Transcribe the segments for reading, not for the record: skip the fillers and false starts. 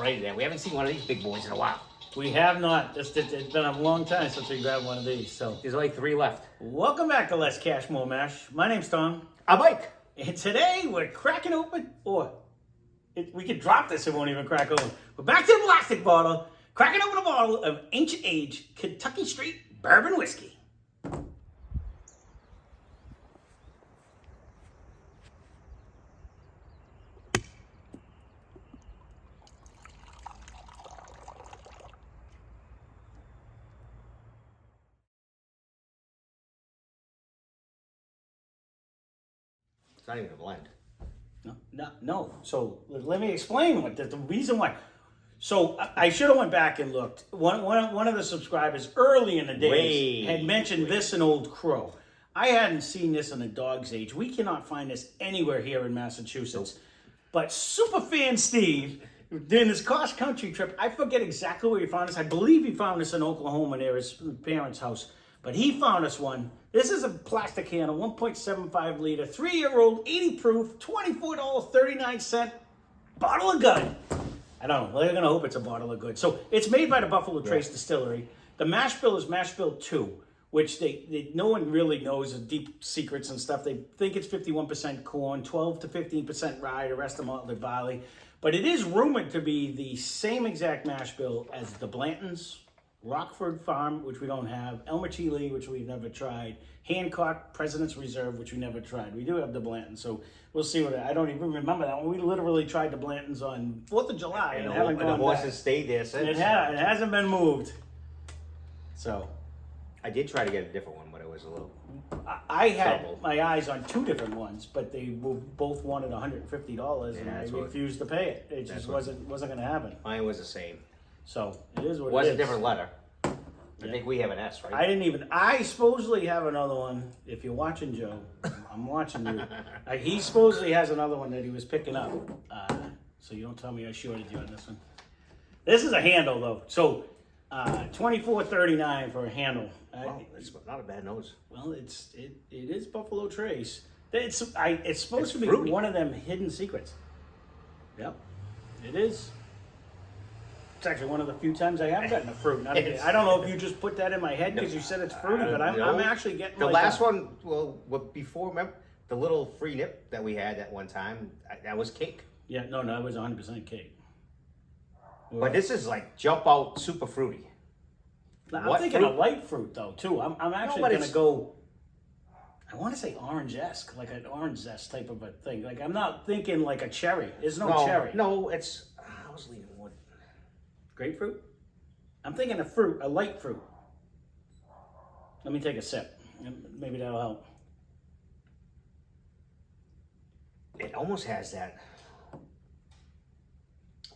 ready there. We haven't seen one of these big boys in a while. We have not. It's been a long time since we grabbed one of these. So There's only 3 left. welcome back to Less Cash, More Mash. My name's Tom. I'm Mike. And today we're cracking open, we could drop this, it won't even crack open. We're back to the plastic bottle, cracking open a bottle of ancient age Kentucky Straight Bourbon Whiskey. It's not even a blend. No. So let me explain what the reason why. So I should have went back and looked. One of the subscribers early in the days had mentioned this in Old Crow. I hadn't seen this in a dog's age. We cannot find this anywhere here in Massachusetts. But Superfan Steve, during his cross-country trip, I forget exactly where he found this. I believe he found this in Oklahoma near his parents' house. But he found us one. This is a plastic can, a 1.75 liter, 3-year-old, 80 proof, $24.39 bottle of good. I don't know. They're going to hope it's a bottle of good. So it's made by the Buffalo Trace Distillery. The mash bill is mash bill 2, which no one really knows the deep secrets and stuff. They think it's 51% corn, 12 to 15% rye, the rest of them are barley. But it is rumored to be the same exact mash bill as the Blantons, Rockford Farm, which we don't have, Elmer T. Lee, which we've never tried, Hancock, President's Reserve, which we never tried. We do have the Blanton, so we'll see what I don't even remember that one. We literally tried the Blantons on 4th of July and haven't gone the horses back. stayed there since. It hasn't been moved. So I did try to get a different one, but it was a little. I had trouble. my eyes on 2 different ones, but they both wanted $150, and I refused to pay it. It just wasn't going to happen. Mine was the same. So it is what It was it is. a different letter. I think we have an S, right? I supposedly have another one. If you're watching, Joe, I'm watching you. He supposedly has another one that he was picking up. So you don't tell me I shorted you on this one. This is a handle, though. So $24.39 for a handle. It's not a bad nose. Well, it is Buffalo Trace. It's supposed to be fruity. one of them hidden secrets. Yep, it is. It's actually one of the few times I have gotten a fruit. I don't know if you just put that in my head because you said it's fruity, but I'm actually getting the last one. Well, before, remember the little free nip that we had at one time? That was cake. Yeah, no, it was 100% cake. But this is like jump out super fruity. I'm thinking a light fruit though too. I'm actually gonna go. I want to say orange-esque, like an orange zest type of a thing. Like I'm not thinking like a cherry. There's no cherry. No, it's. I was leaning wood. Grapefruit? I'm thinking a fruit, a light fruit. Let me take a sip. Maybe that'll help. It almost has that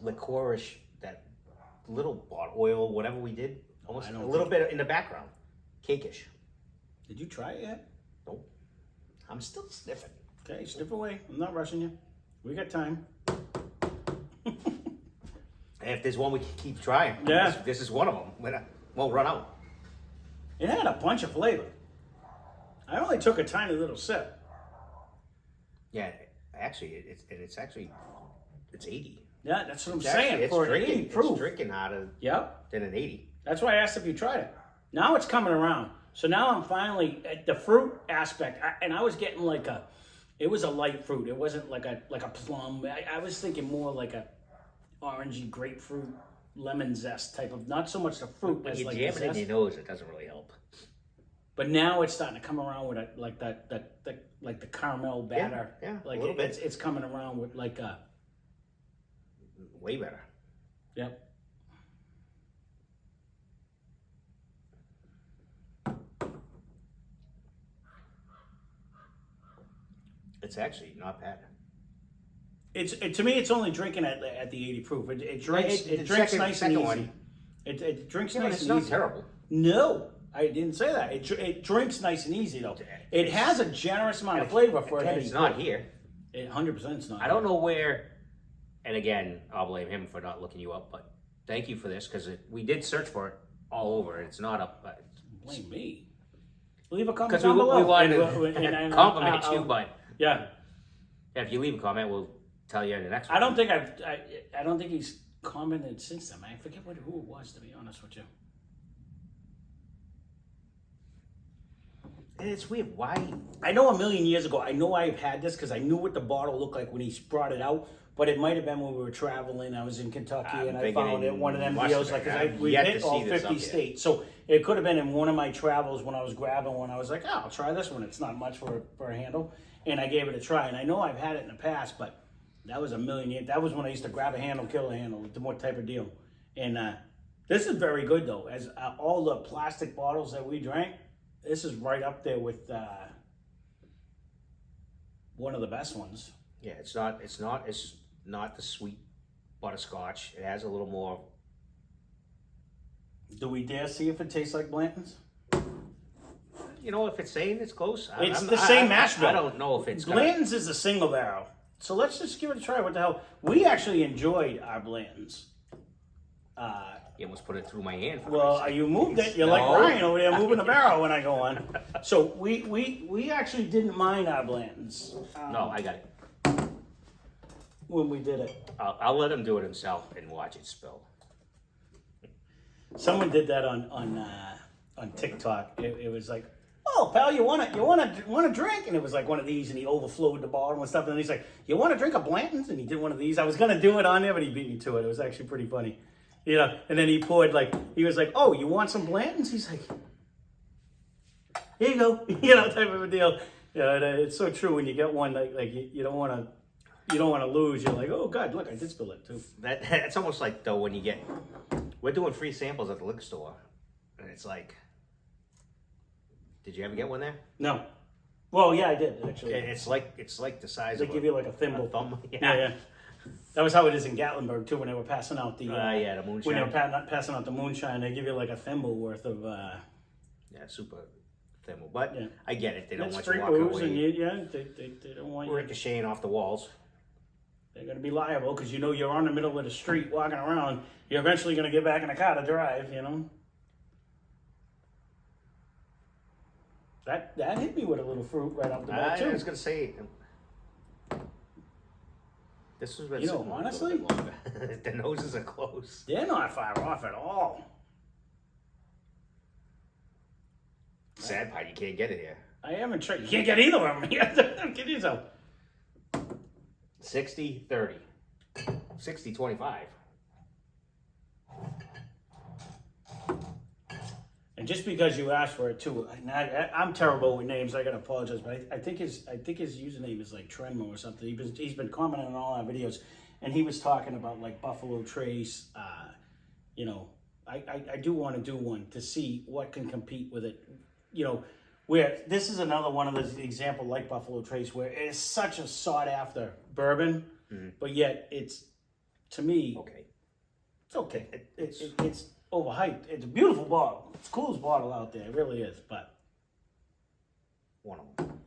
licorice, that little oil, whatever we did. Almost a little bit in the background. Cakeish. Did you try it yet? Nope. I'm still sniffing. Okay, sniff away. I'm not rushing you. We got time. If there's one we can keep trying, this is one of them. We won't run out. It had a bunch of flavor. I only took a tiny little sip. Yeah, actually, it's 80. Yeah, that's what I'm saying. It's for drinking, an 80 proof. It's drinking harder than an 80. That's why I asked if you tried it. Now it's coming around. So now I'm finally at the fruit aspect, and I was getting it was a light fruit. It wasn't like a plum. I was thinking more like a orangey grapefruit lemon zest type of, not so much the fruit But as you like jam the it in zest. your nose, it doesn't really help. But now it's starting to come around with like the caramel batter. Yeah, like a little bit. It's coming around with like a. Way better. Yep. It's actually not bad. To me, it's only drinking at the 80 proof. It drinks nice and easy. It drinks nice and easy. It's not terrible. No, I didn't say that. It drinks nice and easy though. It has a generous amount of flavor for a heavy. It's not here. 100% it's not. I don't know where. And again, I'll blame him for not looking you up. But thank you for this because we did search for it all over. It's not up. Blame me. Leave a comment Because down below. we wanted to compliment you, but yeah. if you leave a comment, we'll tell you in the next one. I don't think he's commented since then. I forget who it was, to be honest with you. It's weird. Why? I know a million years ago, I know I've had this because I knew what the bottle looked like when he brought it out. But it might have been when we were traveling. I was in Kentucky and I found it one of them deals. Like, we hit all 50 states. So it could have been in one of my travels when I was grabbing one. I was like, oh, I'll try this one. It's not much for a handle. And I gave it a try. And I know I've had it in the past, but that was a million years. That was when I used to grab a handle, kill a handle, the more type of deal. And this is very good, though. As all the plastic bottles that we drank, this is right up there with one of the best ones. Yeah, it's not the sweet butterscotch. It has a little more. Do we dare see if it tastes like Blanton's? You know, if it's saying it's close, It's the same mash bill. I don't know if it's Blanton's is a single barrel. So let's just give it a try. What the hell? We actually enjoyed our Blanton's. You almost put it through my hand. Well, you moved it. You're like Ryan over there moving the barrel when I go on. So we actually didn't mind our Blanton's. No, I got it. When we did it. I'll let him do it himself and watch it spill. Someone did that on TikTok. It was like, oh, pal, you want a drink? And it was like one of these, and he overflowed the bottle and stuff. And then he's like, you want to drink a Blanton's? And he did one of these. I was gonna do it on there, but he beat me to it. It was actually pretty funny, you know. And then he poured he was like, oh, you want some Blanton's? He's like, here you go, you know, type of a deal. Yeah, it's so true when you get one like you don't want to. You don't want to lose. You're like, oh God, look, I did spill it too. That's almost like though when we're doing free samples at the liquor store, and it's like, did you ever get one there? No. Well, yeah, I did actually. It's like the size. They give you like a thimble. Thumb. Yeah. That was how it is in Gatlinburg too. When they were passing out the the moonshine. when they were passing out the moonshine, they give you like a thimble worth of. Super thimble, but yeah. I get it. They don't want free you walking booze, away. and they don't want you. We're ricocheting off the walls. They're going to be liable because you know you're on the middle of the street walking around. You're eventually going to get back in the car to drive, you know. That hit me with a little fruit right off the bat too. I was going to say, this was been sitting honestly, a little bit longer. The noses are close. They're not far off at all. Sad part, you can't get it here. I haven't tried. You can't get either of them. You have to get yourself. 60-30. 60-25. And just because you asked for it too, I'm terrible with names. I gotta apologize, but I think his username is like Trenmo or something. He's been commenting on all our videos, and he was talking about like Buffalo Trace. You know, I do want to do one to see what can compete with it. You know, where this is another one of those example like Buffalo Trace, where it's such a sought after bourbon, but yet it's, to me, okay. It's okay. It's overhyped. It's a beautiful bottle. It's the coolest bottle out there. It really is. But one of them.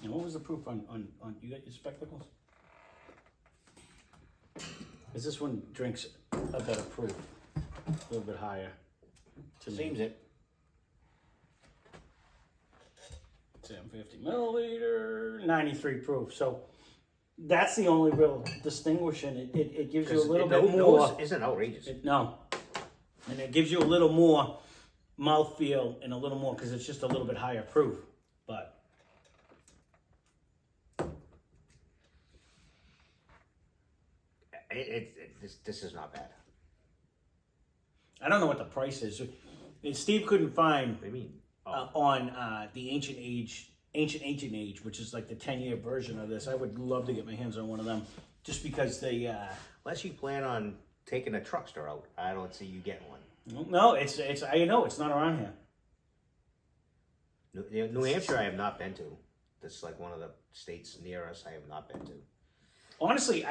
And what was the proof on you got your spectacles? Because this one drinks a better proof, a little bit higher. Seems it. 750 milliliter, 93 proof. So that's the only real distinguishing. It gives you a little bit more. Isn't outrageous. No, and it gives you a little more mouthfeel and a little more because it's just a little bit higher proof. But this is not bad. I don't know what the price is. Steve couldn't find. What do you mean? On the Ancient Age, which is like the 10-year version of this. I would love to get my hands on one of them, just because they. Unless you plan on taking a truckster out, I don't see you getting one. No, it's I know it's not around here. New Hampshire, I have not been to. This is like one of the states near us. I have not been to. Honestly,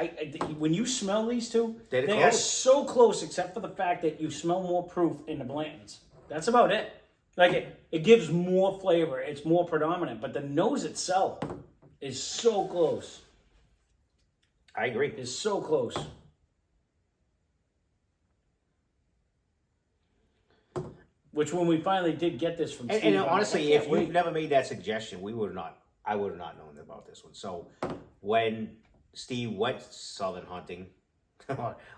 when you smell these two, they are so close, except for the fact that you smell more proof in the Blantons. That's about it. Like it gives more flavor. It's more predominant, but the nose itself is so close. I agree. It's so close. Which when we finally did get this from Steve, And I'm like, honestly, I if can't you've wait. never made that suggestion, I would have not known about this one. So when Steve went southern hunting,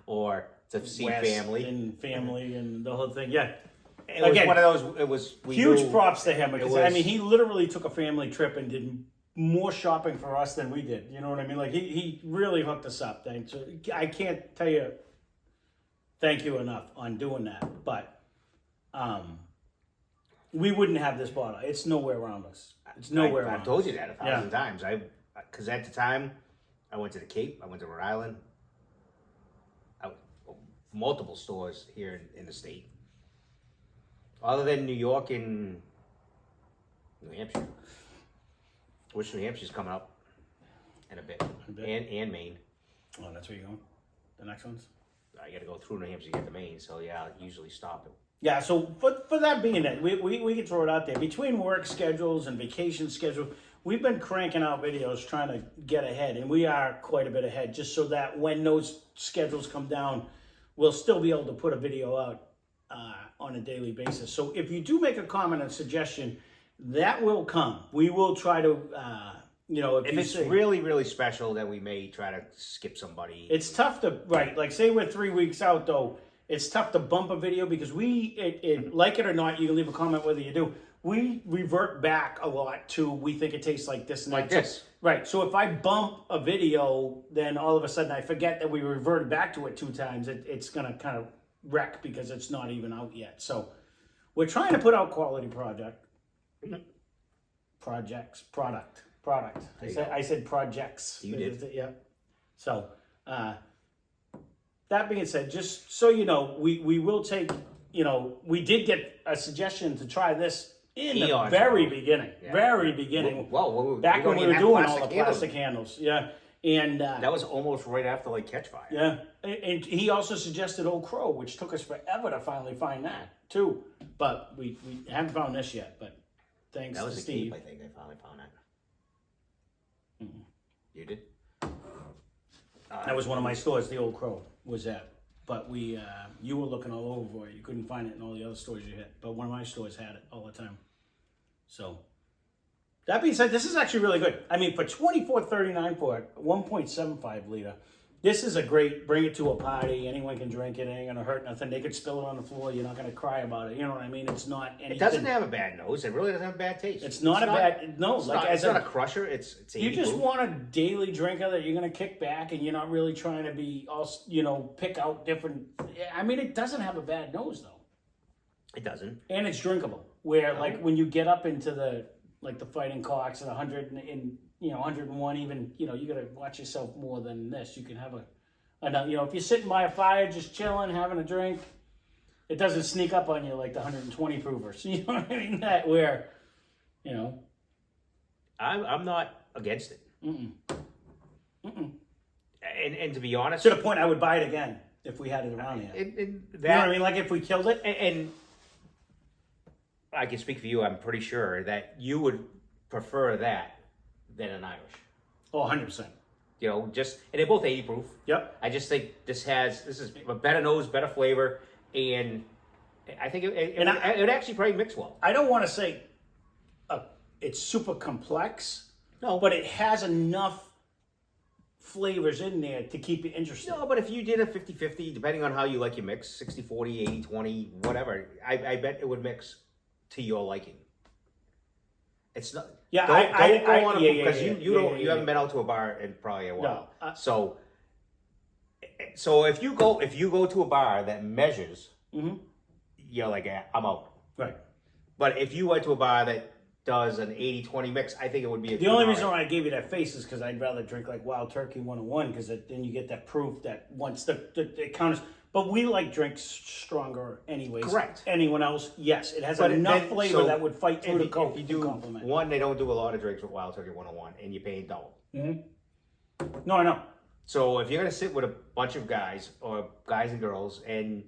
or to see West family, and family and the whole thing, yeah. it was Again, one of those. It was Huge props to him because was- he literally took a family trip and did more shopping for us than we did. You know what I mean? Like he really hooked us up. Thanks. I can't tell you thank you enough on doing that. But we wouldn't have this bottle. It's nowhere around us. It's nowhere around I've told us. you that 1,000 times. Because at the time, I went to the Cape. I went to Rhode Island. Multiple stores here in the state, other than New York and New Hampshire. Which New Hampshire's coming up in a bit. And Maine. Oh, that's where you're going? The next ones? I got to go through New Hampshire to get to Maine, so yeah, I'll usually stop it. Yeah, so for that being it, we can throw it out there. Between work schedules and vacation schedules, we've been cranking out videos trying to get ahead, and we are quite a bit ahead, just so that when those schedules come down, we'll still be able to put a video out on a daily basis. So if you do make a comment and suggestion, that will come. We will try to, If it's really, really special, then we may try to skip somebody. It's tough to, right, like say we're 3 weeks out though, it's tough to bump a video because like it or not, you can leave a comment whether you do. We revert back a lot to we think it tastes like this and Like that. this. Right, so if I bump a video, then all of a sudden I forget that we reverted back to it 2 times. It's going to kind of wreck because it's not even out yet. So we're trying to put out quality product. I said projects. You did. Yeah. So that being said, just so you know, we will take, we did get a suggestion to try this in the very beginning. Yeah. Very beginning. Well, back when we were doing all the plastic handles. Yeah. And that was almost right after like Catch Fire. yeah. And he also suggested Old Crow, which took us forever to finally find that too. But we haven't found this yet. But thanks That was to a Steve. Cape, I think. I finally found that. Mhm. You did? That was one of my stores. The Old Crow was that. But you were looking all over for it. You couldn't find it in all the other stores you hit. But one of my stores had it all the time. So that being said, this is actually really good. I mean, for $24.39 for a 1.75 liter, this is a great. Bring it to a party. Anyone can drink it. It ain't gonna hurt nothing. They could spill it on the floor. You're not gonna cry about it. You know what I mean? It's not anything. It doesn't have a bad nose. It really doesn't have a bad taste. It's not a bad. No, It's like not, as it's not a crusher. It's you 80 just proof. want a daily drinker that you're gonna kick back, and you're not really trying to be all pick out different. I mean, it doesn't have a bad nose though, It doesn't. and it's drinkable. Where like when you get up into the Fighting Cocks at 100 and 101, even you gotta watch yourself more than this. You can have if you're sitting by a fire just chilling, having a drink, it doesn't sneak up on you like the 120 proofers. You know what I mean? That where, I'm not against it. And to be honest, to the point I would buy it again if we had it around here. You know what I mean? Like if we killed it. And I can speak for you. I'm pretty sure that you would prefer that than an Irish. Oh, 100%. And they're both 80 proof. Yep. I just think this is a better nose, better flavor, and I think it actually probably mix well. I don't want to say it's super complex. No, but it has enough flavors in there to keep you interested. No, but if you did a 50-50, depending on how you like your mix, 60-40, 80-20, whatever, I bet it would mix to your liking. It's not. Yeah, don't go on because you haven't yeah. been out to a bar in probably a while. No, so if you go to a bar that measures, you're like, I'm out. Right. But if you went to a bar that does an 80-20 mix, I think it would be the only reason why I gave you that face is because I'd rather drink like Wild Turkey 101 because then you get that proof that once it counters. But we like drinks stronger anyways. Correct. Anyone else? Yes, it has enough flavor that would fight through the Coke. If you do compliment. one, they don't do a lot of drinks with Wild Turkey 101, and you're paying double. No, I know. So if you're gonna sit with a bunch of guys or guys and girls, and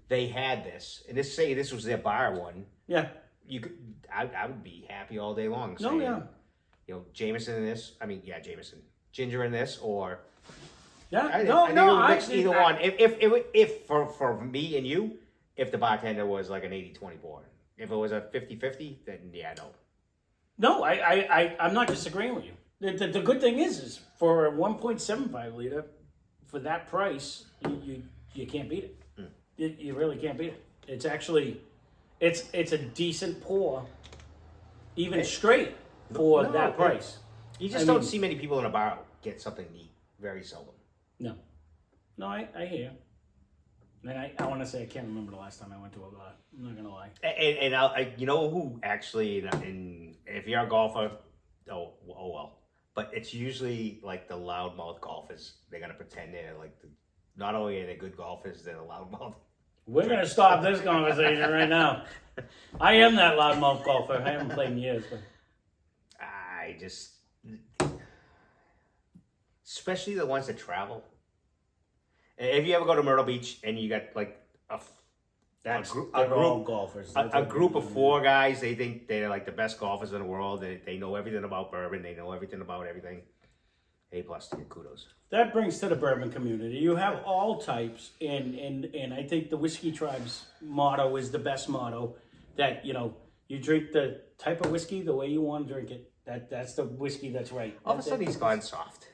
they had this, and say this was their bar one, yeah, I would be happy all day long. No, saying, Jameson in this. Jameson, ginger in this, or yeah. I think it would mix either one. If for me and you, if the bartender was like an 80-20 board. If it was a 50-50, then yeah, no. No, I'm not disagreeing with you. The good thing is for a 1.75 liter, for that price, you can't beat it. You really can't beat it. It's actually, it's a decent pour, even straight for that price. You just don't see many people in a bar get something neat. Very seldom. No, I hear you. And I want to say I can't remember the last time I went to a bar. I'm not gonna lie. And you know who actually, and if you're a golfer, oh well. But it's usually like the loudmouth golfers. They're gonna pretend they're like not only are they good golfers, they're the loudmouth. We're gonna stop this conversation right now. I am that loudmouth golfer. I haven't played in years, but I just, especially the ones that travel. If you ever go to Myrtle Beach and you got like a group golfers. A group of 4 guys, they think they're like the best golfers in the world. They know everything about bourbon. They know everything about everything. A+ to you, kudos. That brings to the bourbon community. You have all types, and I think the Whiskey Tribe's motto is the best motto. That you drink the type of whiskey the way you want to drink it. That's the whiskey that's right. All of a sudden, he's gone soft.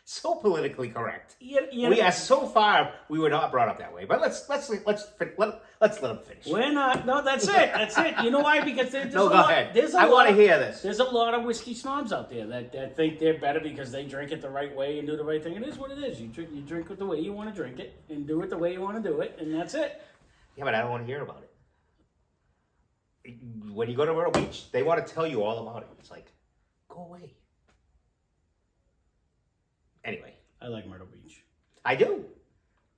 So politically correct. We are so far. We were not brought up that way, but let's let him finish. We're not. No, that's it. That's it. You know why? Because there's go ahead. I want to hear this. There's a lot of whiskey snobs out there that think they're better because they drink it the right way and do the right thing. It is what it is. You drink it the way you want to drink it and do it the way you want to do it, and that's it. Yeah, but I don't want to hear about it. When you go to Myrtle Beach, they want to tell you all about it. It's like, go away. Anyway. I like Myrtle Beach. I do.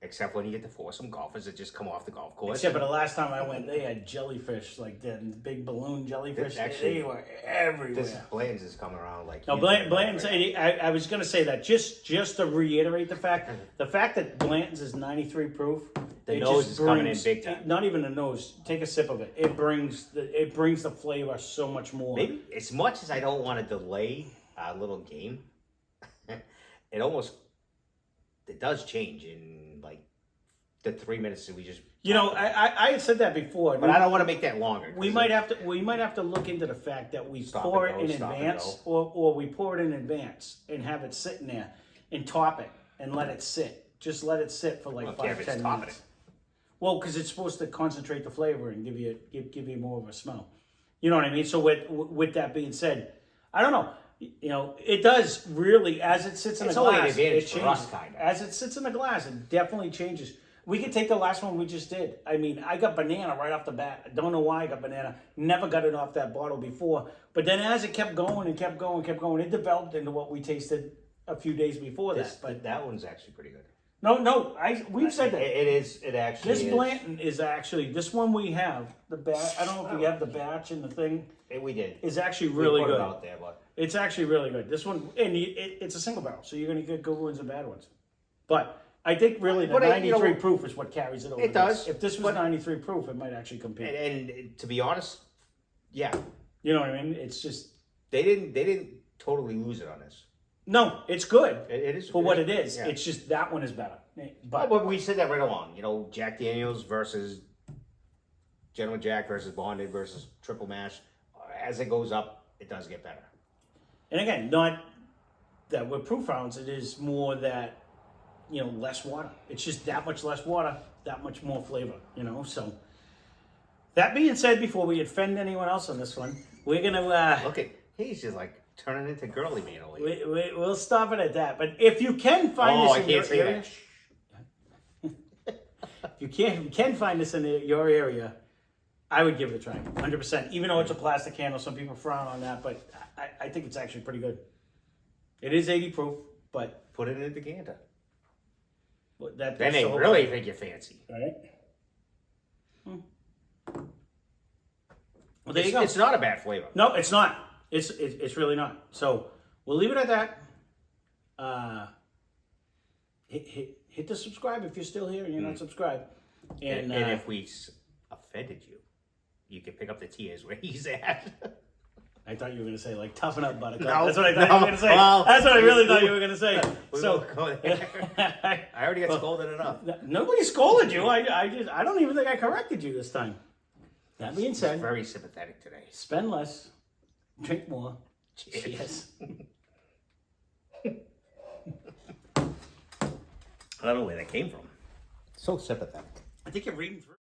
Except when you get to force some golfers that just come off the golf course. Except for the last time I went, they had jellyfish, like the big balloon jellyfish. They were everywhere. This Blanton's is coming around like... No, Blanton's, I was going to say that, just to reiterate the fact that Blanton's is 93 proof. The nose is coming in big time. Not even the nose. Take a sip of it. It brings the flavor so much more. Maybe as much as I don't want to delay our little game, it does change in like the 3 minutes that we just. I had said that before, but I don't want to make that longer. We might have to look into the fact that we pour it in advance, or we pour it in advance and have it sitting there and top it and let it sit. Just let it sit for like 5-10 minutes. Well, because it's supposed to concentrate the flavor and give you more of a smell. You know what I mean? So with that being said, I don't know. It does really, as it sits in the glass, it changes. As it sits in the glass, it definitely changes. We could take the last one we just did. I mean, I got banana right off the bat. I don't know why I got banana. Never got it off that bottle before. But then as it kept going and kept going, it developed into what we tasted a few days before that. But that one's actually pretty good. No, we've said that. It is. It actually is. This Blanton is actually, this one we have, the batch, I don't know if we have the batch and the thing. We did. Is actually really good. It out there, but it's actually really good. This one, and it's a single barrel, so you're going to get good ones and bad ones. But I think really the 93 proof is what carries it over. It does. If this was 93 proof, it might actually compete. And to be honest, yeah. You know what I mean? It's just they didn't totally lose it on this. No, it's good. It is for what it is. Yeah. It's just that one is better. But we said that right along. Jack Daniels versus Gentleman Jack versus Bonded versus Triple Mash. As it goes up, it does get better. And again, not that with proof rounds, it is more that less water. It's just that much less water, that much more flavor. So that being said, before we offend anyone else on this one, we're gonna look at he's just like turning into girly man. We'll stop it at that. But if you can find this in your area, if you can find this in your area, I would give it a try, 100%. Even though it's a plastic handle, some people frown on that, but I think it's actually pretty good. It is 80 proof, but put it in a decanter. Then they really think you're fancy, right? Well, there you go. It's not a bad flavor. No, it's not. It's really not. So we'll leave it at that. Hit the subscribe if you're still here and you're not subscribed. And if we offended you, you can pick up the tiers where he's at. I thought you were going to say, like, toughen up, buttercup. No, That's what I thought you were going to say. well, That's what I really thought you were going to say. We So, won't go there. I already got scolded enough. nobody scolded you. I don't even think I corrected you this time. That being said, Very sympathetic today. spend less, drink more. Cheers. Cheers. I don't know where that came from. So sympathetic. I think you're reading through.